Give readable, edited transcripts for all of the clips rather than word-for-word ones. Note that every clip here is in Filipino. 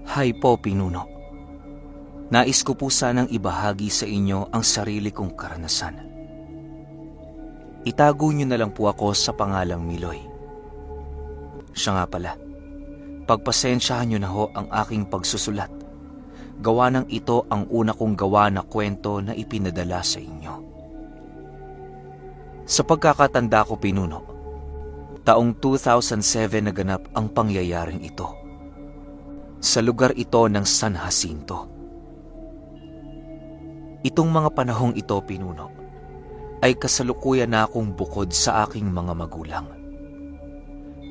Hay po, Pinuno. Nais ko po sanang ibahagi sa inyo ang sarili kong karanasan. Itago niyo na lang po ako sa pangalang Miloy. Siya nga pala, pagpasensyahan niyo na ho ang aking pagsusulat. Gawa ng ito ang una kong gawa na kwento na ipinadala sa inyo. Sa pagkakatanda ko, Pinuno, taong 2007 naganap ang pangyayaring ito. Sa lugar ito ng San Jacinto. Itong mga panahong ito, Pinuno, ay kasalukuyan na akong bukod sa aking mga magulang.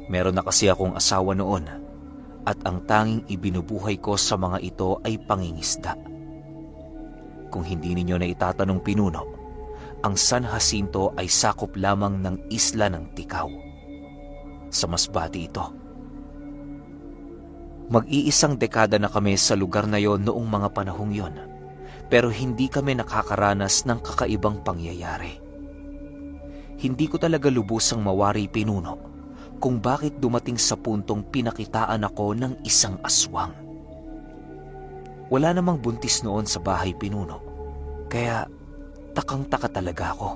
Meron na kasi akong asawa noon at ang tanging ibinubuhay ko sa mga ito ay pangingisda. Kung hindi ninyo na itatanong, Pinuno, ang San Jacinto ay sakop lamang ng isla ng Ticao. Sa Masbate ito. Mag-iisang dekada na kami sa lugar na yon noong mga panahong yon, pero hindi kami nakakaranas ng kakaibang pangyayari. Hindi ko talaga lubusang mawari, Pinuno, kung bakit dumating sa puntong pinakitaan ako ng isang aswang. Wala namang buntis noon sa bahay, Pinuno, kaya takang-taka talaga ako.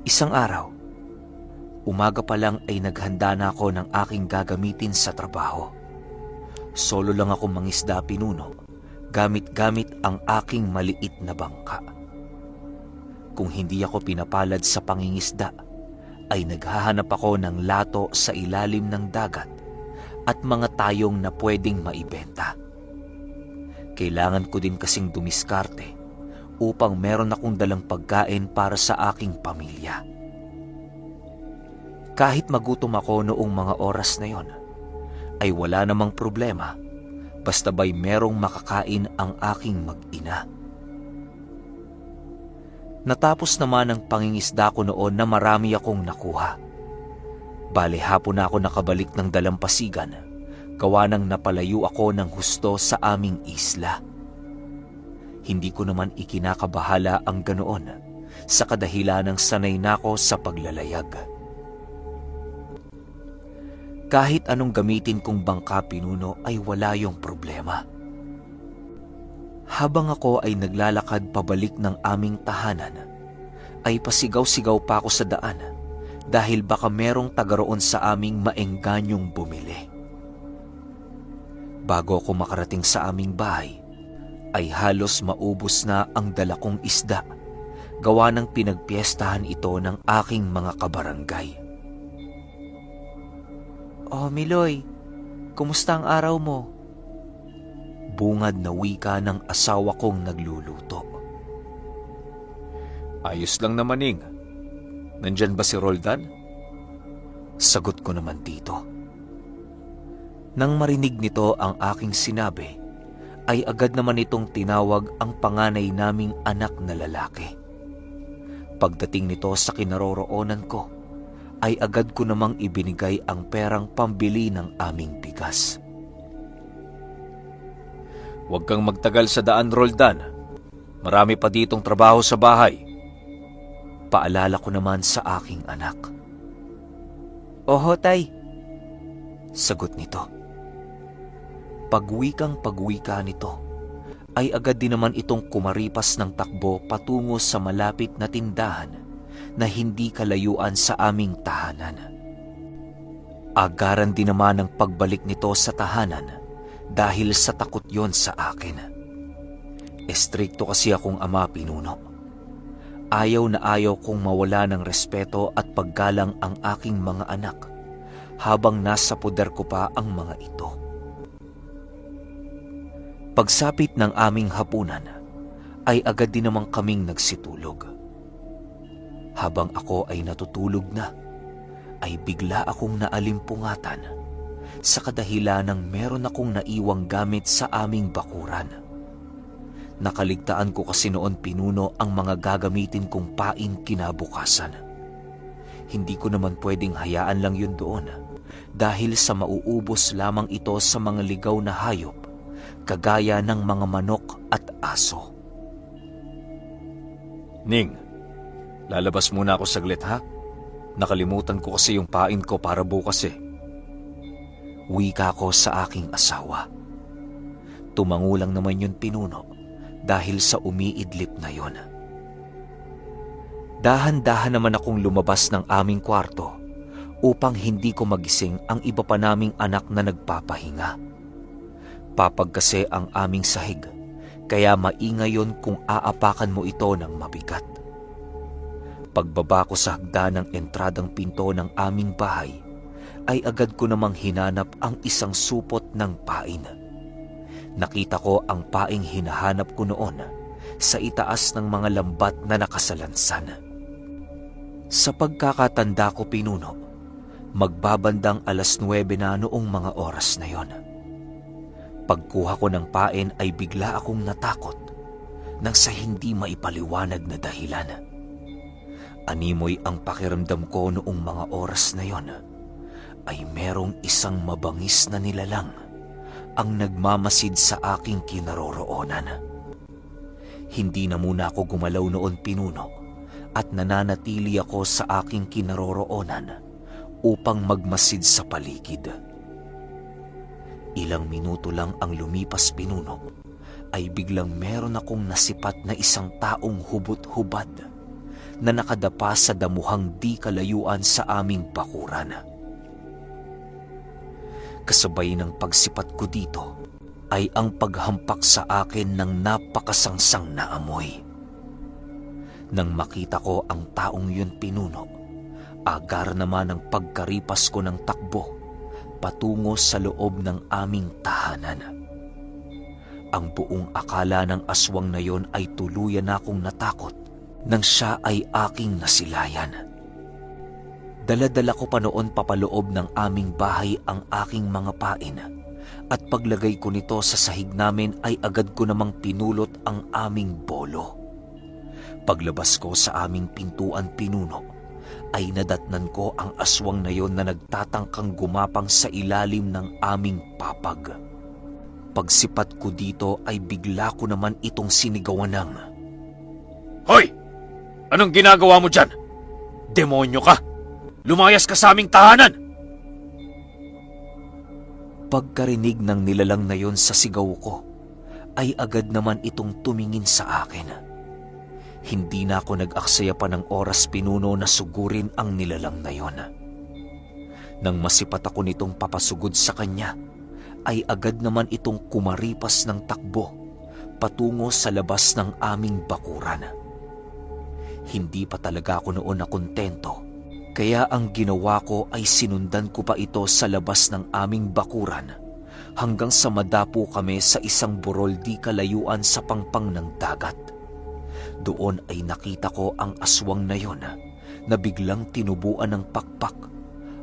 Isang araw, umaga pa lang ay naghanda na ako ng aking gagamitin sa trabaho. Solo lang ako mangisda, Pinuno, gamit-gamit ang aking maliit na bangka. Kung hindi ako pinapalad sa pangingisda, ay naghahanap ako ng lato sa ilalim ng dagat at mga tayong na pwedeng maibenta. Kailangan ko din kasing dumiskarte upang meron akong dalang pagkain para sa aking pamilya. Kahit magutom ako noong mga oras na yon, ay wala namang problema basta ba'y merong makakain ang aking mag-ina. Natapos naman ang pangingisda ko noon na marami akong nakuha. Bale hapon na ako nakabalik ng dalampasigan, gawa nang napalayo ako ng husto sa aming isla. Hindi ko naman ikinakabahala ang ganoon sa kadahilan ng sanay na ako sa paglalayag. Kahit anong gamitin kong bangka, Pinuno, ay wala yung problema. Habang ako ay naglalakad pabalik ng aming tahanan, ay pasigaw-sigaw pa ako sa daan dahil baka merong taga roon sa aming maengganyong bumili. Bago ako makarating sa aming bahay, ay halos maubos na ang dala kong isda, gawa ng pinagpiestahan ito ng aking mga kabarangay. "Oh, Miloy, kumusta ang araw mo?" Bungad na wika ng asawa kong nagluluto. "Ayos lang naman, Ning. Nandyan ba si Roldan?" Sagot ko naman dito. Nang marinig nito ang aking sinabi, ay agad naman itong tinawag ang panganay naming anak na lalaki. Pagdating nito sa kinaroroonan ko, ay agad ko namang ibinigay ang perang pambili ng aming bigas. "Huwag kang magtagal sa daan, Roldan. Marami pa ditong trabaho sa bahay." Paalala ko naman sa aking anak. "Oho, tay," sagot nito. Pagwika nito, ay agad din naman itong kumaripas ng takbo patungo sa malapit na tindahan na hindi kalayuan sa aming tahanan. Agaran din naman ang pagbalik nito sa tahanan dahil sa takot yon sa akin. Estrikto kasi akong ama, Pinuno. Ayaw na ayaw kong mawala ng respeto at paggalang ang aking mga anak habang nasa poder ko pa ang mga ito. Pagsapit ng aming hapunan, ay agad din naman kaming nagsitulog. Habang ako ay natutulog na, ay bigla akong naalimpungatan sa kadahilan ng meron akong naiwang gamit sa aming bakuran. Nakaligtaan ko kasi noon, Pinuno, ang mga gagamitin kong pain kinabukasan. Hindi ko naman pwedeng hayaan lang yun doon dahil sa mauubos lamang ito sa mga ligaw na hayop kagaya ng mga manok at aso. "Ning, lalabas muna ako saglit, ha? Nakalimutan ko kasi yung pain ko para bukas eh." Wika ko sa aking asawa. Tumango lang naman yun, Pinuno, dahil sa umiidlip na yon. Dahan-dahan naman akong lumabas ng aming kwarto upang hindi ko magising ang iba pa naming anak na nagpapahinga. Papag kasi ang aming sahig, kaya maingay yon kung aapakan mo ito ng mabigat. Pagbaba ko sa hagdan ng entradang pinto ng aming bahay, ay agad ko namang hinanap ang isang supot ng pain. Nakita ko ang paing hinahanap ko noon sa itaas ng mga lambat na nakasalansan. Sa pagkakatanda ko, Pinuno, magbabandang 9:00 na noong mga oras na yon. Pagkuha ko ng pain ay bigla akong natakot nang sa hindi maipaliwanag na dahilan. Animoy ang pakiramdam ko noong mga oras na yon ay merong isang mabangis na nilalang ang nagmamasid sa aking kinaroroonan. Hindi na muna ako gumalaw noon, Pinuno, at nananatili ako sa aking kinaroroonan upang magmasid sa paligid. Ilang minuto lang ang lumipas, Pinuno, ay biglang meron akong nasipat na isang taong hubot-hubad na nakadapa sa damuhang di kalayuan sa aming bakuran. Kasabay ng pagsipat ko dito ay ang paghampak sa akin ng napakasangsang na amoy. Nang makita ko ang taong yun, Pinuno, agar naman ang pagkaripas ko ng takbo patungo sa loob ng aming tahanan. Ang buong akala ng aswang na yon ay tuluyan akong natakot nang siya ay aking nasilayan. Dala-dala ko pa noon papaloob ng aming bahay ang aking mga pain at paglagay ko nito sa sahig namin ay agad ko namang pinulot ang aming bolo. Paglabas ko sa aming pintuan, Pinuno, ay nadatnan ko ang aswang na yon na nagtatangkang gumapang sa ilalim ng aming papag. Pagsipat ko dito ay bigla ko naman itong sinigawan ng, Hoy! Anong ginagawa mo dyan? Demonyo ka! Lumayas ka sa aming tahanan! Pagkarinig ng nilalang na yon sa sigaw ko, ay agad naman itong tumingin sa akin. Hindi na ako nag-aksaya pa ng oras, Pinuno, na sugurin ang nilalang na yon. Nang masipat ako nitong papasugod sa kanya, ay agad naman itong kumaripas ng takbo patungo sa labas ng aming bakuran. Hindi pa talaga ako noon na kontento, kaya ang ginawa ko ay sinundan ko pa ito sa labas ng aming bakuran hanggang sa madapo kami sa isang burol di kalayuan sa pangpang ng dagat. Doon ay nakita ko ang aswang na yon na biglang tinubuan ng pakpak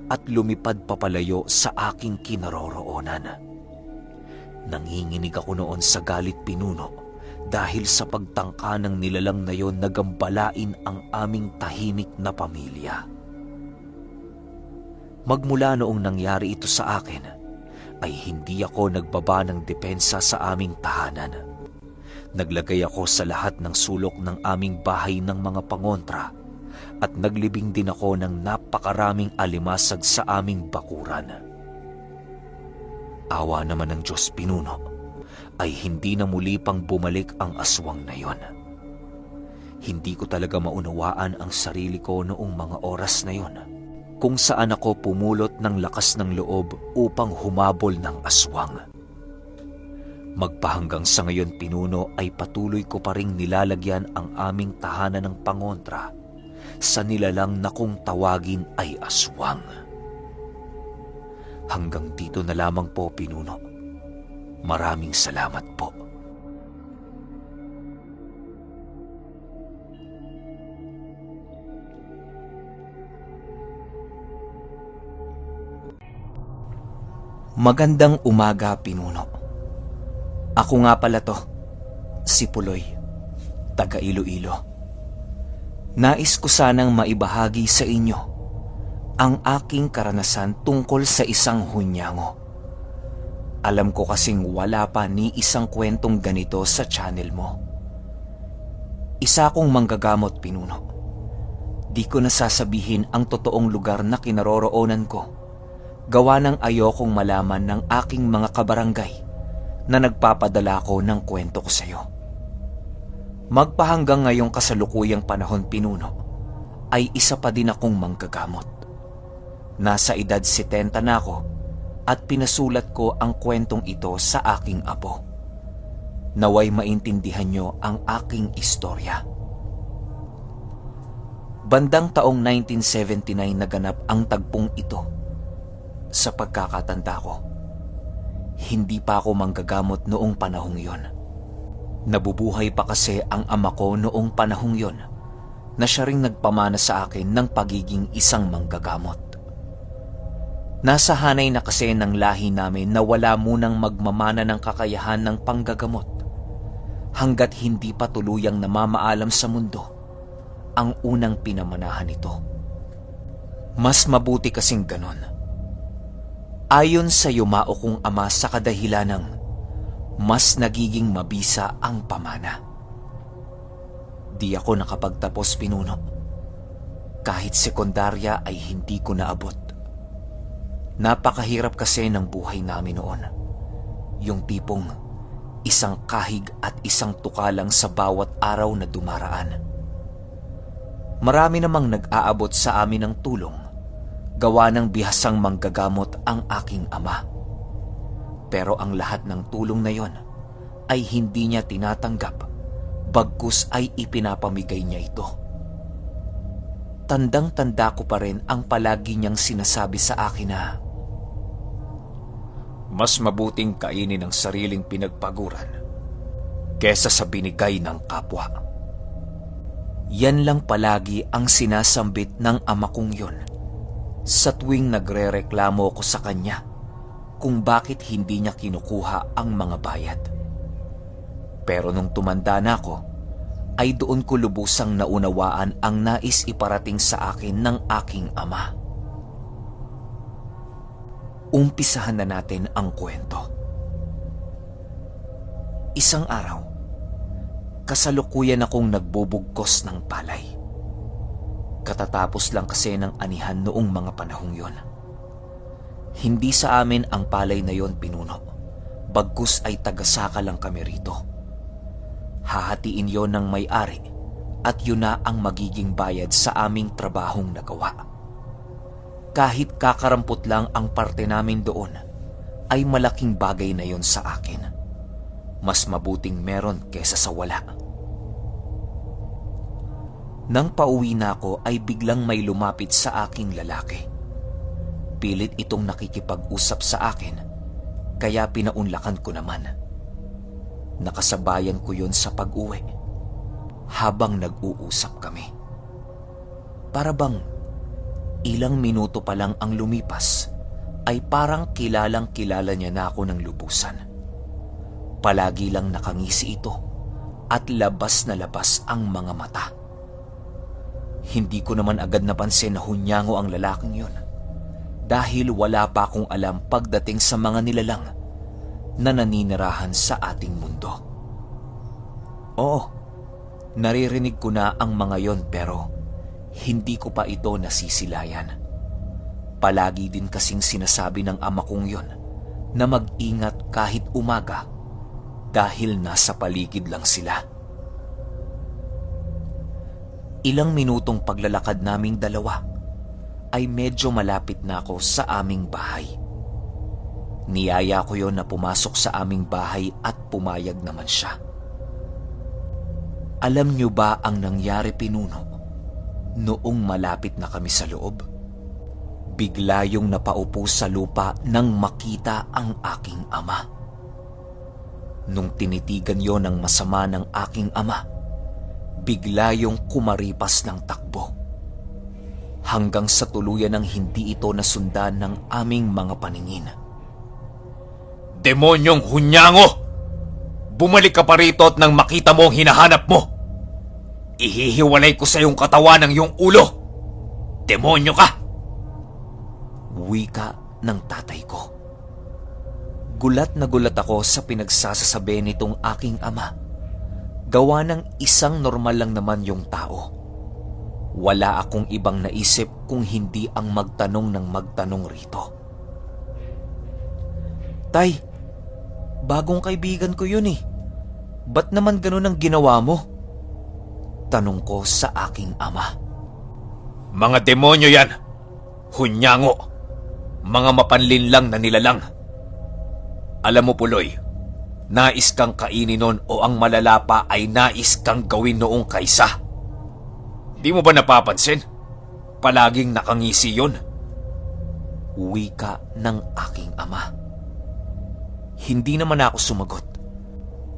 at lumipad papalayo sa aking kinaroroonan. Nanginginig ako noon sa galit, Pinuno, dahil sa pagtangka ng nilalang na yon na gambalain ang aming tahimik na pamilya. Magmula noong nangyari ito sa akin, ay hindi ako nagbaba ng depensa sa aming tahanan. Naglagay ako sa lahat ng sulok ng aming bahay ng mga pangontra at naglibing din ako ng napakaraming alimasag sa aming bakuran. Awa naman ng Diyos, Pinuno, ay hindi na muli pang bumalik ang aswang na yon. Hindi ko talaga maunawaan ang sarili ko noong mga oras na yon, kung saan ako pumulot ng lakas ng loob upang humabol ng aswang. Magpahanggang sa ngayon, Pinuno, ay patuloy ko pa ring nilalagyan ang aming tahanan ng pangontra sa nilalang na kung tawagin ay aswang. Hanggang dito na lamang po, Pinuno. Maraming salamat po. Magandang umaga, Pinuno. Ako nga pala to, si Puloy, taga Iloilo. Nais ko sanang maibahagi sa inyo ang aking karanasan tungkol sa isang hunyango. Alam ko kasing wala pa ni isang kwentong ganito sa channel mo. Isa akong manggagamot, Pinuno. Di ko nasasabihin ang totoong lugar na kinaroroonan ko Gawa ng ayokong malaman ng aking mga kabarangay na nagpapadala ko ng kwento ko sa iyo. Magpahanggang ngayong kasalukuyang panahon, Pinuno, ay isa pa din akong manggagamot. Nasa edad 70 na ako at pinasulat ko ang kwentong ito sa aking apo. Naway maintindihan nyo ang aking istorya. Bandang taong 1979 naganap ang tagpong ito. Sa pagkakatanda ko, hindi pa ako manggagamot noong panahong yon. Nabubuhay pa kasi ang ama ko noong panahong yon na siya ring nagpamana sa akin ng pagiging isang manggagamot. Nasa hanay na kasi ng lahi namin na wala munang magmamana ng kakayahan ng panggagamot hanggat hindi pa tuluyang namamaalam sa mundo ang unang pinamanahan nito. Mas mabuti kasing ganon. Ayon sa yumao kong ama sa kadahilanang mas nagiging mabisa ang pamana. Di ako nakapagtapos, Pinuno. Kahit sekundarya ay hindi ko naabot. Napakahirap kasi ng buhay namin noon. Yung tipong isang kahig at isang tuka lang sa bawat araw na dumaraan. Marami namang nag-aabot sa amin ng tulong, gawa ng bihasang manggagamot ang aking ama. Pero ang lahat ng tulong na yon ay hindi niya tinatanggap, bagkus ay ipinapamigay niya ito. Tandang-tanda ko pa rin ang palagi niyang sinasabi sa akin na, mas mabuting kainin ang sariling pinagpaguran kesa sa binigay ng kapwa. Yan lang palagi ang sinasambit ng ama kong yon sa tuwing nagrereklamo ko sa kanya kung bakit hindi niya kinukuha ang mga bayad. Pero nung tumanda na ako, ay doon ko lubusang naunawaan ang nais iparating sa akin ng aking ama. Umpisahan na natin ang kwento. Isang araw, kasalukuyan akong nagbubugkos ng palay. Katatapos lang kasi ng anihan noong mga panahong yon. Hindi sa amin ang palay na yon, Pinuno. Bagkus ay tagasaka lang kami rito. Hahatiin yon ng may-ari at yun na ang magiging bayad sa aming trabahong nagawa. Kahit kakarampot lang ang parte namin doon, ay malaking bagay na yon sa akin. Mas mabuting meron kesa sa wala. Nang pauwi na ako ay biglang may lumapit sa aking lalaki. Pilit itong nakikipag-usap sa akin, kaya pinaunlakan ko naman. Nakasabayan ko yon sa pag-uwi, habang nag-uusap kami. Para bang ilang minuto pa lang ang lumipas, ay parang kilalang kilala niya na ako ng lubusan. Palagi lang nakangisi ito at labas na labas ang mga mata. Hindi ko naman agad napansin na hunyango ang lalaking yon, dahil wala pa akong alam pagdating sa mga nilalang na naninirahan sa ating mundo. Oo, naririnig ko na ang mga yon pero hindi ko pa ito nasisilayan. Palagi din kasing sinasabi ng ama kong yon na mag-ingat kahit umaga dahil nasa paligid lang sila. Ilang minutong paglalakad naming dalawa ay medyo malapit na ako sa aming bahay. Niyaya ko yon na pumasok sa aming bahay at pumayag naman siya. Alam niyo ba ang nangyari, Pinuno, noong malapit na kami sa loob? Bigla yung napaupo sa lupa nang makita ang aking ama. Nung tinitigan yon ng masama ng aking ama, bigla yung kumaripas ng takbo. Hanggang sa tuluyan ng hindi ito nasundan ng aming mga paningin. Demonyong hunyango! Bumalik ka pa rito at nang makita mo ang hinahanap mo, ihihiwalay ko sa iyong katawan ng iyong ulo! Demonyo ka! Wika ng tatay ko. Gulat na gulat ako sa pinagsasasabi nitong aking ama. Gawa ng isang normal lang naman yung tao. Wala akong ibang naisip kung hindi ang magtanong ng magtanong rito. Tay, bagong kaibigan ko yun eh. Ba't naman ganun ang ginawa mo? Tanong ko sa aking ama. Mga demonyo yan! Hunyango! Mga mapanlinlang na nilalang! Alam mo, Puloy, nais kang kainin nun o ang malala pa ay nais kang gawin noong kaysa. Di mo ba napapansin? Palaging nakangisi yun. Wika ng aking ama. Hindi naman ako sumagot.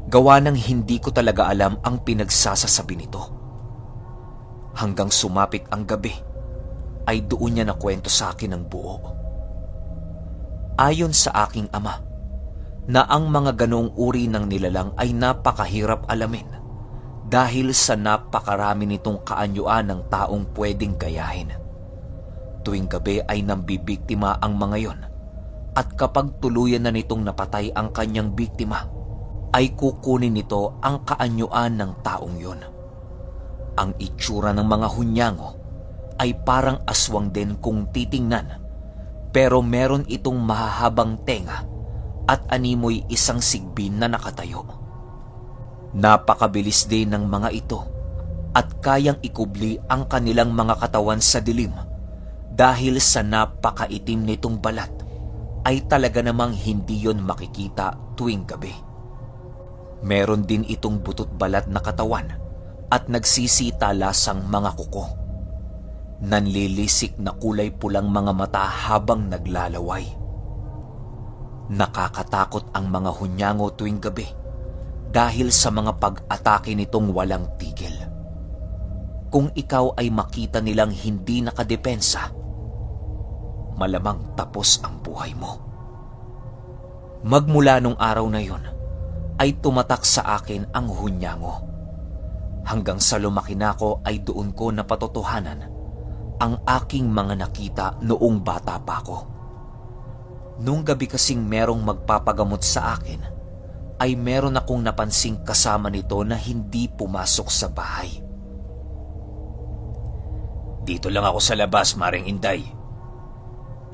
Gawa ng hindi ko talaga alam ang pinagsasasabi nito. Hanggang sumapit ang gabi, ay doon niya nakwento sa akin ang buo. Ayon sa aking ama, na ang mga ganoong uri ng nilalang ay napakahirap alamin dahil sa napakarami nitong kaanyuan ng taong pwedeng gayahin. Tuwing gabi ay nambibiktima ang mga yon, at kapag tuluyan na nitong napatay ang kanyang biktima, ay kukunin nito ang kaanyuan ng taong yon. Ang itsura ng mga hunyango ay parang aswang din kung titingnan, pero meron itong mahahabang tenga at animoy isang sigbin na nakatayo. Napakabilis din ng mga ito at kayang ikubli ang kanilang mga katawan sa dilim dahil sa napakaitim nitong balat ay talaga namang hindi yon makikita tuwing gabi. Meron din itong butot balat na katawan at nagsisitalasang mga kuko. Nanlilisik na kulay pulang mga mata habang naglalaway. Nakakatakot ang mga hunyango tuwing gabi dahil sa mga pag-atake nitong walang tigil. Kung ikaw ay makita nilang hindi nakadepensa, malamang tapos ang buhay mo. Magmula nung araw na yon, ay tumatak sa akin ang hunyango. Hanggang sa lumaki na ako ay doon ko napatotohanan ang aking mga nakita noong bata pa ako. Nung gabi kasing merong magpapagamot sa akin, ay meron akong napansing kasama nito na hindi pumasok sa bahay. Dito lang ako sa labas, Maring Inday.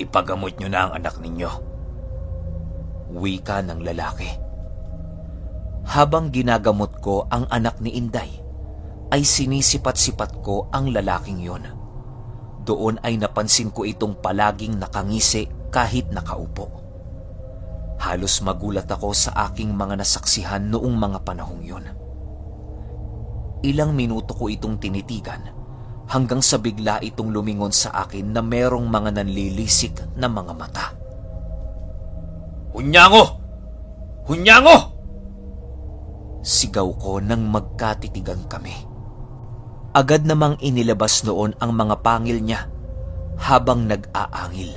Ipagamot nyo na ang anak ninyo. Wika ng lalaki. Habang ginagamot ko ang anak ni Inday, ay sinisipat-sipat ko ang lalaking yon. Doon ay napansin ko itong palaging nakangisi kahit nakaupo. Halos magulat ako sa aking mga nasaksihan noong mga panahong yon. Ilang minuto ko itong tinitigan hanggang sa bigla itong lumingon sa akin na merong mga nanlilisik na mga mata. Hunyango! Hunyango! Sigaw ko nang magkatitigan kami. Agad namang inilabas noon ang mga pangil niya habang nag-aangil.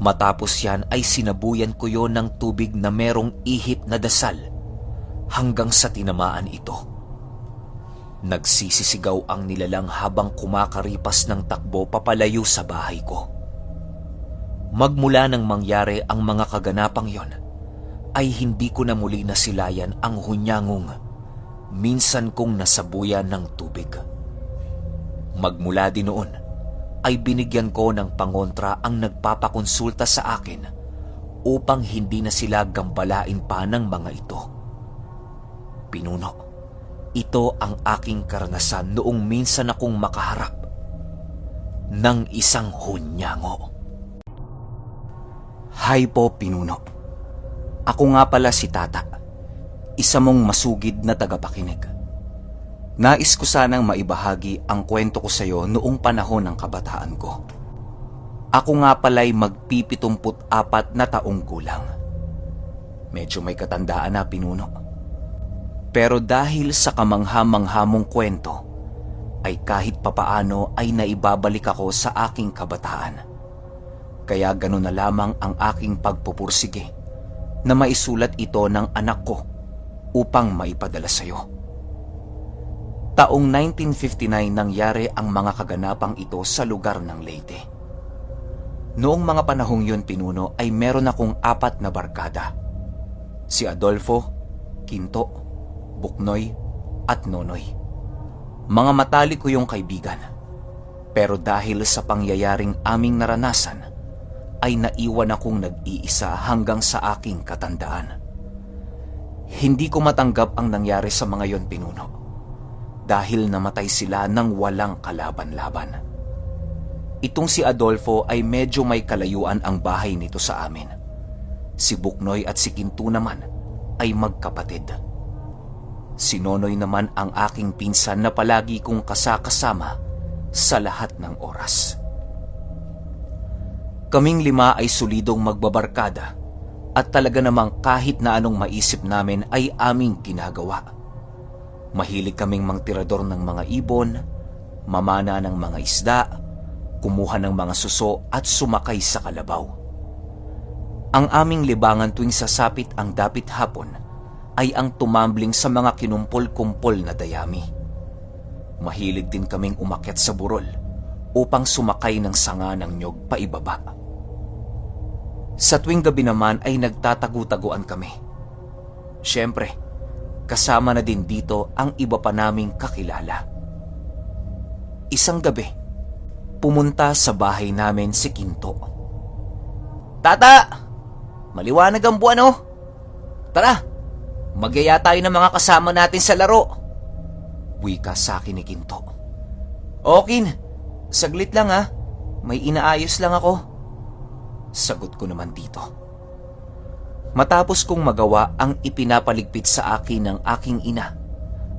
Matapos yan ay sinabuyan ko yon ng tubig na merong ihip na dasal hanggang sa tinamaan ito. Nagsisisigaw ang nilalang habang kumakaripas ng takbo papalayo sa bahay ko. Magmula nang mangyari ang mga kaganapang yon, ay hindi ko na muli nasilayan ang hunyangong minsan kong nasabuyan ng tubig. Magmula din noon, ay binigyan ko ng pangontra ang nagpapakonsulta sa akin upang hindi na sila gambalain pa ng mga ito. Pinuno, ito ang aking karanasan noong minsan akong makaharap ng isang hunyango. Hay po, Pinuno. Ako nga pala si Tata, isa mong masugid na tagapakinig. Nais ko sanang maibahagi ang kwento ko sa iyo noong panahon ng kabataan ko. Ako nga pala'y magpipitumput-apat na taong gulang. Medyo may katandaan na, Pinuno. Pero dahil sa kamangha-mangha mong kwento, ay kahit papaano ay naibabalik ako sa aking kabataan. Kaya ganun na lamang ang aking pagpupursige na maisulat ito ng anak ko upang maipadala sa iyo. Taong 1959 nangyari ang mga kaganapang ito sa lugar ng Leyte. Noong mga panahong yun, Pinuno, ay meron akong 4 na barkada. Si Adolfo, Quinto, Buknoy, at Nonoy. Mga matalik ko yung kaibigan. Pero dahil sa pangyayaring aming naranasan, ay naiwan akong nag-iisa hanggang sa aking katandaan. Hindi ko matanggap ang nangyari sa mga yon, pinuno, dahil namatay sila nang walang kalaban-laban. Itong si Adolfo ay medyo may kalayuan ang bahay nito sa amin. Si Buknoy at si Kintu naman ay magkapatid. Si Nonoy naman ang aking pinsan na palagi kong kasakasama sa lahat ng oras. Kaming lima ay solidong magbabarkada at talaga namang kahit na anong maisip namin ay aming ginagawa. Mahilig kaming mangtirador ng mga ibon, mamana ng mga isda, kumuha ng mga suso at sumakay sa kalabaw. Ang aming libangan tuwing sasapit ang dapit hapon ay ang tumambling sa mga kinumpol-kumpol na dayami. Mahilig din kaming umakyat sa burol upang sumakay ng sanga ng nyog paibaba. Sa tuwing gabi naman ay nagtatagu-taguan kami. Siyempre, kasama na din dito ang iba pa naming kakilala. Isang gabi, pumunta sa bahay namin si Kinto. "Tata! Maliwanag ang buwan, oh! Tara, magyaya tayo ng mga kasama natin sa laro." Wika sa akin ni Kinto. "Okin, saglit lang ha. May inaayos lang ako." Sagot ko naman dito. Matapos kong magawa ang ipinapaligpit sa akin ng aking ina,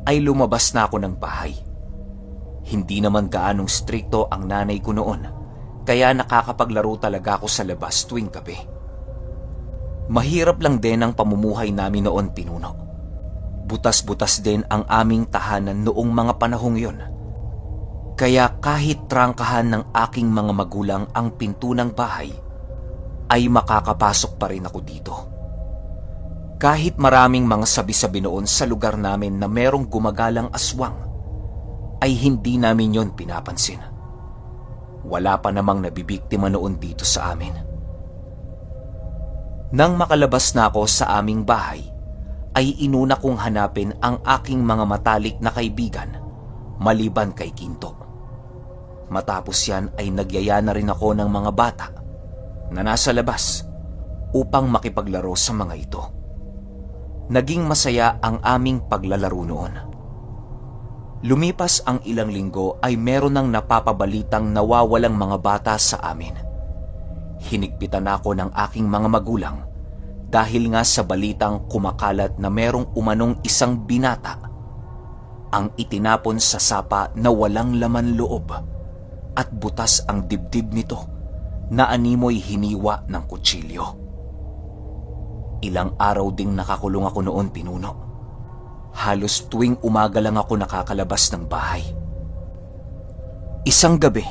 ay lumabas na ako ng bahay. Hindi naman gaanong strikto ang nanay ko noon, kaya nakakapaglaro talaga ako sa labas tuwing gabi. Mahirap lang din ang pamumuhay namin noon, pinuno. Butas-butas din ang aming tahanan noong mga panahong yon. Kaya kahit trangkahan ng aking mga magulang ang pinto ng bahay, ay makakapasok pa rin ako dito. Kahit maraming mga sabi-sabi noon sa lugar namin na merong gumagalang aswang, ay hindi namin yon pinapansin. Wala pa namang nabibiktima noon dito sa amin. Nang makalabas na ako sa aming bahay, ay inuna kong hanapin ang aking mga matalik na kaibigan maliban kay Kinto. Matapos yan ay nagyaya na rin ako ng mga bata na nasa labas upang makipaglaro sa mga ito. Naging masaya ang aming paglalaro noon. Lumipas ang ilang linggo ay meron ng napapabalitang nawawalang mga bata sa amin. Hinigpitan ako ng aking mga magulang dahil nga sa balitang kumakalat na merong umanong isang binata ang itinapon sa sapa na walang laman loob at butas ang dibdib nito na animoy hiniwa ng kutsilyo. Ilang araw ding nakakulong ako noon, pinuno. Halos tuwing umaga lang ako nakakalabas ng bahay. Isang gabi,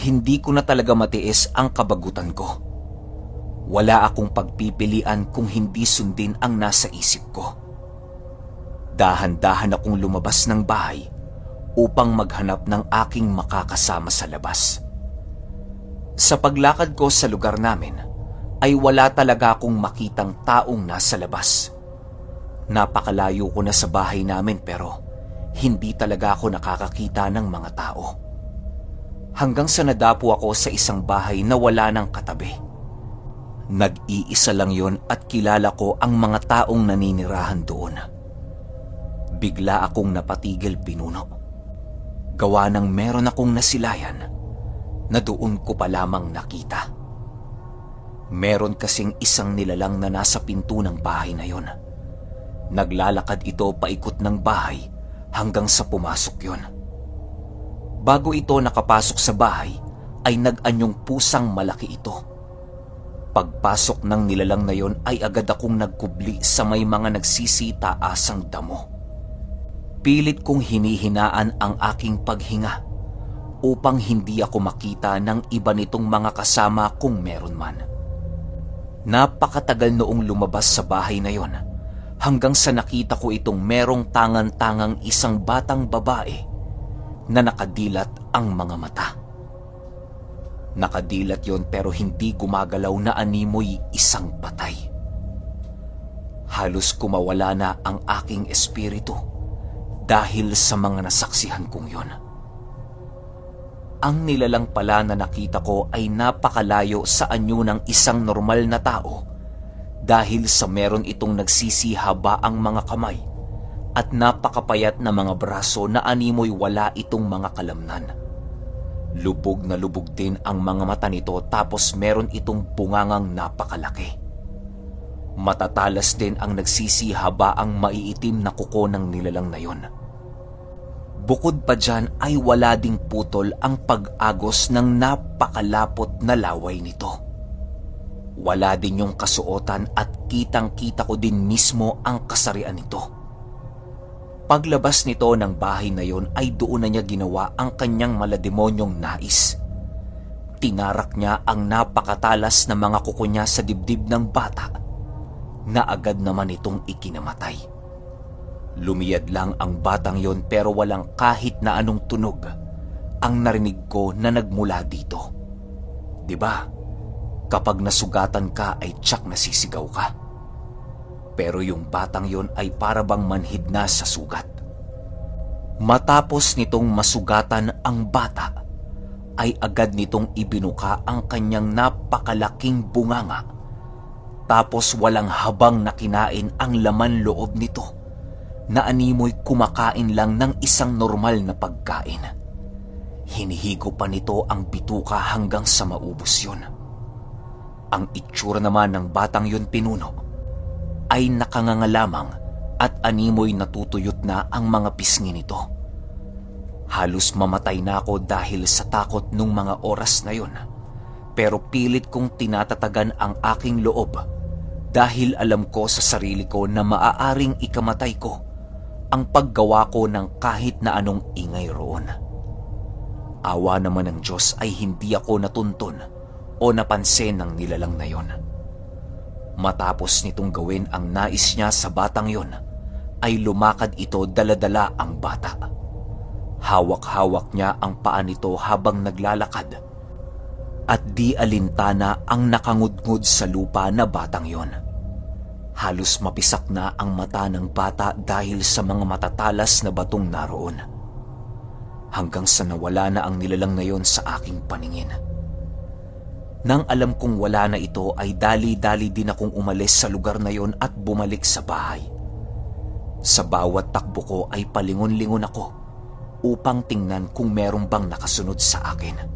hindi ko na talaga matiis ang kabagutan ko. Wala akong pagpipilian kung hindi sundin ang nasa isip ko. Dahan-dahan akong lumabas ng bahay upang maghanap ng aking makakasama sa labas. Sa paglakad ko sa lugar namin, ay wala talaga akong makitang taong nasa labas. Napakalayo ko na sa bahay namin pero hindi talaga ako nakakakita ng mga tao. Hanggang sa nadapo ako sa isang bahay na wala ng katabi. Nag-iisa lang yon at kilala ko ang mga taong naninirahan doon. Bigla akong napatigil, pinuno. Gawa ng meron akong nasilayan na doon ko pa lamang nakita. Meron kasing isang nilalang na nasa pinto ng bahay na yon. Naglalakad ito paikot ng bahay hanggang sa pumasok yon. Bago ito nakapasok sa bahay, ay nag-anyong pusang malaki ito. Pagpasok ng nilalang na yon ay agad akong nagkubli sa may mga nagsisitaasang damo. Pilit kong hinihinaan ang aking paghinga upang hindi ako makita ng iba nitong mga kasama kung meron man. Napakatagal noong lumabas sa bahay na yon hanggang sa nakita ko itong merong tangan-tangang isang batang babae na nakadilat ang mga mata. Nakadilat yon pero hindi gumagalaw na animoy isang patay. Halos kumawala na ang aking espiritu dahil sa mga nasaksihan kong yon. Ang nilalang pala na nakita ko ay napakalayo sa anyo ng isang normal na tao dahil sa meron itong nagsisihaba ang mga kamay at napakapayat na mga braso na animoy wala itong mga kalamnan. Lubog na lubog din ang mga mata nito tapos meron itong bungangang napakalaki. Matatalas din ang nagsisihaba ang maiitim na kuko ng nilalang na yon. Bukod pa dyan ay wala ding putol ang pag-agos ng napakalapot na laway nito. Wala din yung kasuotan at kitang-kita ko din mismo ang kasarian nito. Paglabas nito ng bahay na yon ay doon na niya ginawa ang kanyang malademonyong nais. Tinarak niya ang napakatalas na mga kuko niya sa dibdib ng bata na agad naman itong ikinamatay. Lumiyad lang ang batang yon pero walang kahit na anong tunog ang narinig ko na nagmula dito. 'Di ba? Kapag nasugatan ka ay tiyak nasisigaw ka. Pero yung batang yon ay para bang manhid na sa sugat. Matapos nitong masugatan ang bata, ay agad nitong ibinuka ang kanyang napakalaking bunganga. Tapos walang habang nakinain ang laman loob nito na animoy kumakain lang ng isang normal na pagkain. Hinihigo pa nito ang bituka hanggang sa maubos yun. Ang itsura naman ng batang yun pinuno ay nakanganga lamang at animoy natutuyot na ang mga pisngi nito. Halos mamatay na ako dahil sa takot nung mga oras na yun. Pero pilit kong tinatatagan ang aking loob dahil alam ko sa sarili ko na maaaring ikamatay ko ang paggawa ko ng kahit na anong ingay roon. Awa naman ng Diyos ay hindi ako natuntun o napansin ng nilalang na yon. Matapos nitong gawin ang nais niya sa batang yon, ay lumakad ito dala-dala ang bata. Hawak-hawak niya ang paa nito habang naglalakad at di alintana ang nakangudngud sa lupa na batang yon. Halos mapisak na ang mata ng bata dahil sa mga matatalas na batong naroon. Hanggang sa nawala na ang nilalang na yon sa aking paningin. Nang alam kong wala na ito ay dali-dali din akong umalis sa lugar na yon at bumalik sa bahay. Sa bawat takbo ko ay palingon-lingon ako upang tingnan kung meron bang nakasunod sa akin.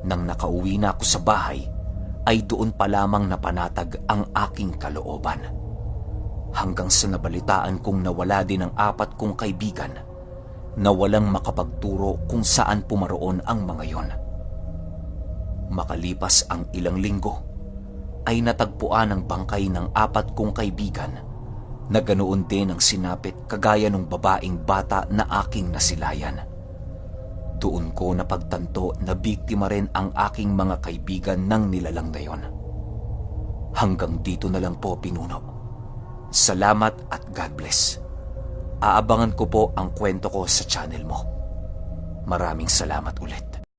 Nang nakauwi na ako sa bahay ay doon pa lamang napanatag ang aking kalooban. Hanggang sa nabalitaan kong nawala din ang 4 kong kaibigan na walang makapagturo kung saan pumaroon ang mga yon. Makalipas ang ilang linggo, ay natagpuan ang bangkay ng 4 kong kaibigan na ganoon din ang sinapit kagaya ng babaeng bata na aking nasilayan. Doon ko napagtanto na biktima rin ang aking mga kaibigan ng nilalang na yon. Hanggang dito na lang po, pinuno. Salamat at God bless. Aabangan ko po ang kwento ko sa channel mo. Maraming salamat ulit.